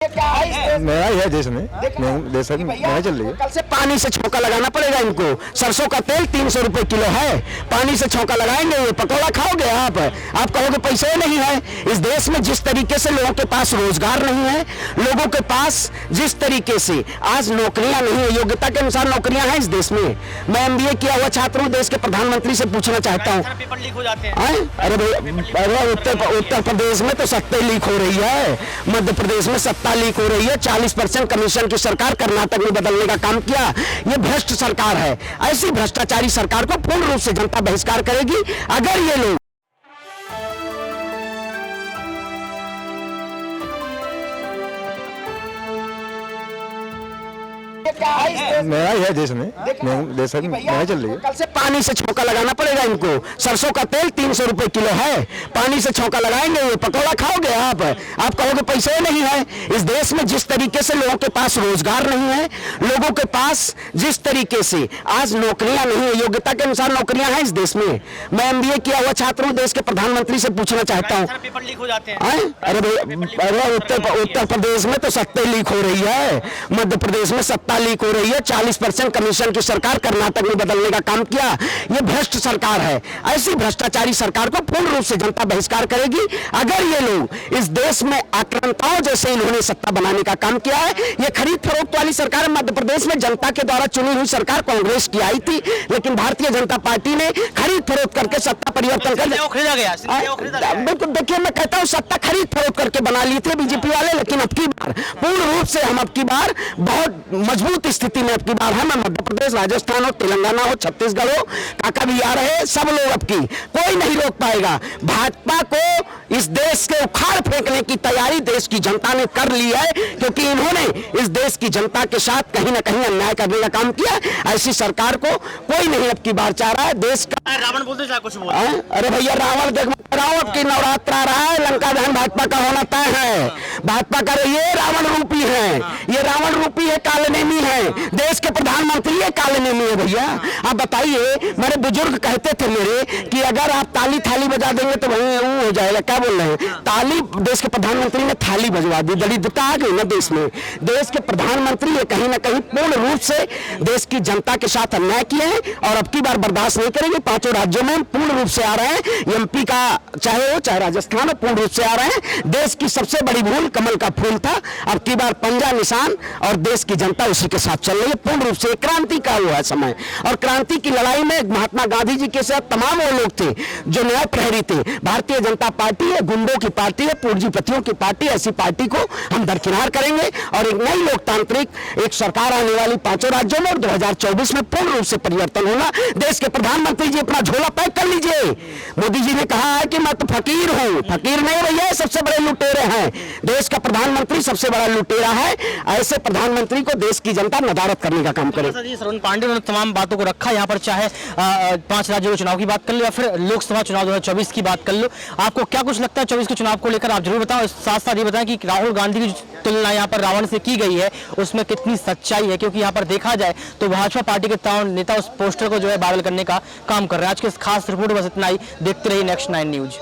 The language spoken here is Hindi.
मेरा ही है देश में देश में चल रही है। कल से पानी से छौंका लगाना पड़ेगा इनको। सरसों का तेल 300 रुपए किलो है, पानी से छौंका लगाएंगे, ये पकौड़ा खाओगे आप कहोगे पैसे नहीं है। इस देश में जिस तरीके से लोगों के पास रोजगार नहीं है, लोगों के पास जिस तरीके से आज नौकरियां नहीं है, योग्यता के अनुसार नौकरियां हैं इस देश में। मैं MBA किया हुआ छात्र हूं, देश के प्रधानमंत्री से पूछना चाहता हूँ। अरे भैया उत्तर प्रदेश में तो सत्ता लीक हो रही है, मध्य प्रदेश में सत्ता लीक हो रही है। 40% कमीशन की सरकार कर्नाटक में बदलने का काम किया। ये भ्रष्ट सरकार है। ऐसी भ्रष्टाचारी सरकार को पूर्ण रूप से जनता बहिष्कार करेगी अगर ये लोग मेरा ही है देश में देश में चल रही है। कल से पानी से छौंका लगाना पड़ेगा इनको। सरसों का तेल 300 रुपए किलो है, पानी से छौंका लगाएंगे, ये पकौड़ा खाओगे आप कहोगे पैसे नहीं है। इस देश में जिस तरीके से लोगों के पास रोजगार नहीं है, लोगों के पास जिस तरीके से आज नौकरियां नहीं है, योग्यता के अनुसार नौकरियां हैं इस देश में। मैं MBA किया हुआ छात्र हूं, देश के प्रधानमंत्री से पूछना चाहता हूं। पेपर लीक हो जाते हैं। अरे भैया उत्तर प्रदेश में तो सत्ता लीक हो रही है, मध्य प्रदेश में सत्ता लीक हो रही है। 40% कमीशन की सरकार कर्नाटक में बदलने का काम किया। ये भ्रष्ट सरकार है। ऐसी भ्रष्टाचारी सरकार को पूर्ण रूप से जनता बहिष्कार करेगी अगर ये लोग इस देश में आक्रांताओं जैसे इन्होंने सत्ता बनाने का काम किया है। ये खरीद फरोख्त वाली सरकार मध्य प्रदेश में जनता के द्वारा चुनी हुई सरकार कांग्रेस की आई थी, लेकिन भारतीय जनता पार्टी ने खरीद फरोख्त करके सत्ता परिवर्तन कर खरीदा गया। बिल्कुल देखिए, मैं कहता हूँ सत्ता खरीद फरोख्त करके बना ली थी बीजेपी वाले, लेकिन अब की बार पूर्ण रूप से हम अब की बार बहुत मजबूत स्थिति में अब की बार है। मैं मध्य प्रदेश, राजस्थान हो, तेलंगाना हो, छत्तीसगढ़ हो, काका भी आ रहे, सब लोग अब की कोई नहीं रोक पाएगा। भाजपा को इस देश के उखाड़ फेंकने की तैयारी देश की जनता ने कर ली है, क्योंकि इन्होंने इस देश की जनता के साथ कहीं ना कहीं अन्याय करने का काम किया। ऐसी सरकार को कोई नहीं अब की बार चाह रहा है। देश का रावण बोलते कुछ बोल। अरे भैया रावण देख अब की नवरात्र आ रहा है, लंका दहन भाजपा का होना तय है। भाजपा का ये रावण रूपी है, ये रावण रूपी है, कालनेमी है। देश के प्रधानमंत्री ये कालनेमी है भैया। आप बताइए, मेरे बुजुर्ग कहते थे मेरे कि अगर आप ताली थाली बजा देंगे तो वही वो हो जाएगा। क्या बोल रहे हैं? ताली देश के प्रधानमंत्री ने थाली बजवा दी। दरिद्रता आ गई ना देश में। देश के प्रधानमंत्री ये कहीं ना कहीं पूर्ण रूप से देश की जनता के साथ अन्याय किए हैं और अब की बार बर्दाश्त नहीं करेंगे। 5 राज्यों में पूर्ण रूप से आ रहे हैं। MP का चाहे हो चाहे राजस्थान हो, पूर्ण रूप से आ रहे हैं। देश की सबसे बड़ी भूल कमल का फूल था, अब की बार पंजा निशान और देश की जनता उसी के साथ चल रही है। पूर्ण रूप से क्रांति का हुआ है समय, और क्रांति की लड़ाई में महात्मा गांधी जी के साथ तमाम वो लोग थे जो न्याय प्रहरी थे। भारतीय जनता पार्टी है गुंडों की पार्टी है, पूंजीपतियों की पार्टी। ऐसी पार्टी को हम दरकिनार करेंगे और एक नई लोकतांत्रिक एक सरकार आने वाली 5 राज्यों में, और 2024 में पूर्ण रूप से परिवर्तन होगा। देश के प्रधानमंत्री जी अपना झोला पैक कर लीजिए। मोदी जी ने कहा है कि मैं तो फकीर हूं। फकीर नहीं भैया, सबसे बड़े लुटेरे हैं। देश का प्रधानमंत्री सबसे बड़ा लुटेरा है। ऐसे प्रधानमंत्री को देश की जनता नदारत करने का काम करे। श्रवण पांडे ने तमाम बातों को रखा यहाँ पर, चाहे 5 राज्यों के चुनाव की बात कर लो या फिर लोकसभा चुनाव 2024 की बात कर लो। आपको क्या कुछ लगता है 24 के चुनाव को लेकर? आप जरूर बताओ। साथ साथ ये बताएं कि राहुल गांधी की तुलना यहाँ पर रावण से की गई है, उसमें कितनी सच्चाई है? क्योंकि यहाँ पर देखा जाए तो भाजपा पार्टी के तमाम नेता उस पोस्टर को जो है वायरल करने का काम कर रहे हैं। आज के इस खास रिपोर्ट बस इतना ही। देखते रहिए नेक्स्ट 9 न्यूज।